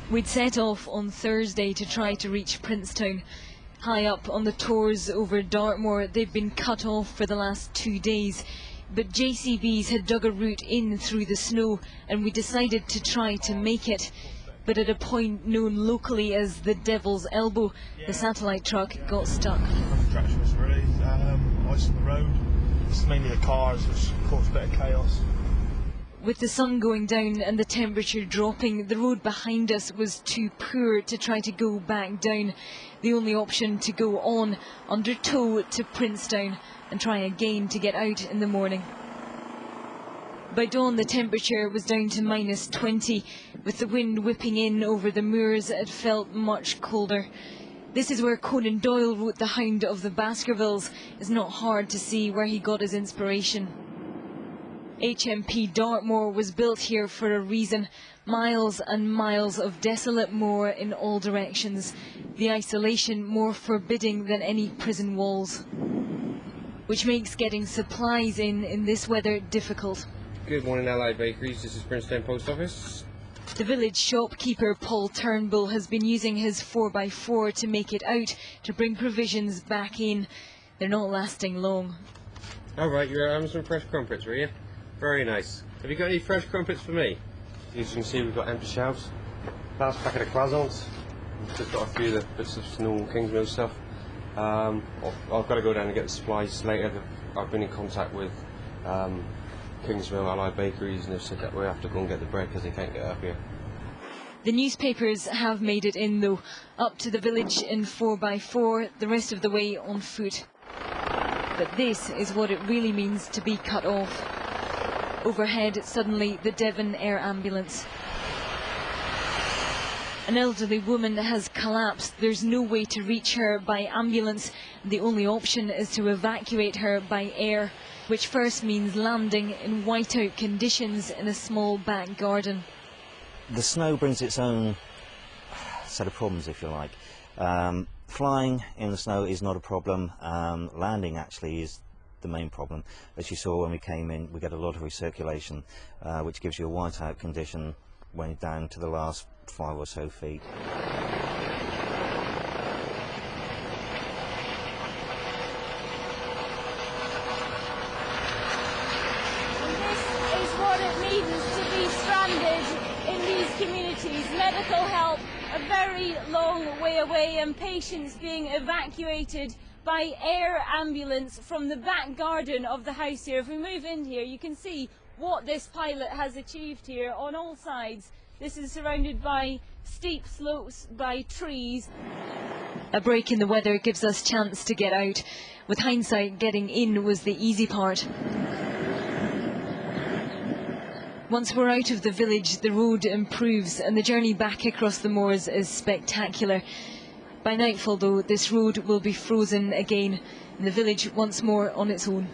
We'd set off on Thursday to try to reach Princetown. High up on the tors over Dartmoor, they've been cut off for the last 2 days. But JCBs had dug a route in through the snow, and we decided to try to make it. But at a point known locally as the Devil's Elbow, the satellite truck got stuck. Treacherous, really. Ice on the road. It's mainly the cars, which caused a bit of chaos. With the sun going down and the temperature dropping, the road behind us was too poor to try to go back down. The only option to go on, under tow to Princetown, and try again to get out in the morning. By dawn the temperature was down to -20. With the wind whipping in over the moors, it felt much colder. This is where Conan Doyle wrote The Hound of the Baskervilles. It's not hard to see where he got his inspiration. HMP Dartmoor was built here for a reason. Miles and miles of desolate moor in all directions. The isolation more forbidding than any prison walls. Which makes getting supplies in this weather difficult. Good morning, Allied Bakeries. This is Princetown Post Office. The village shopkeeper Paul Turnbull has been using his 4x4 to make it out to bring provisions back in. They're not lasting long. All right, you're having some fresh crumpets, were you? Very nice. Have you got any fresh crumpets for me? As you can see, we've got empty shelves. Last packet of croissants. We've just got a few of the bits of normal Kingsmill stuff. I've got to go down and get the supplies later. I've been in contact with Kingsmill Allied Bakeries, and they've said that we have to go and get the bread because they can't get it up here. The newspapers have made it in though, up to the village in 4x4, the rest of the way on foot. But this is what it really means to be cut off. Overhead, suddenly, the Devon Air Ambulance. An elderly woman has collapsed. There's no way to reach her by ambulance. The only option is to evacuate her by air, which first means landing in whiteout conditions in a small back garden. The snow brings its own set of problems, if you like. Flying in the snow is not a problem. Landing actually is the main problem. As you saw when we came in, we get a lot of recirculation, which gives you a whiteout condition when you're down to the last 5 or so feet. This is what it means to be stranded in these communities. Medical help a very long way away, and patients being evacuated by air ambulance from the back garden of the house here. If we move in here, you can see what this pilot has achieved here on all sides. This is surrounded by steep slopes, by trees. A break in the weather gives us chance to get out. With hindsight, getting in was the easy part. Once we're out of the village, the road improves and the journey back across the moors is spectacular. By nightfall, though, this road will be frozen again and the village once more on its own.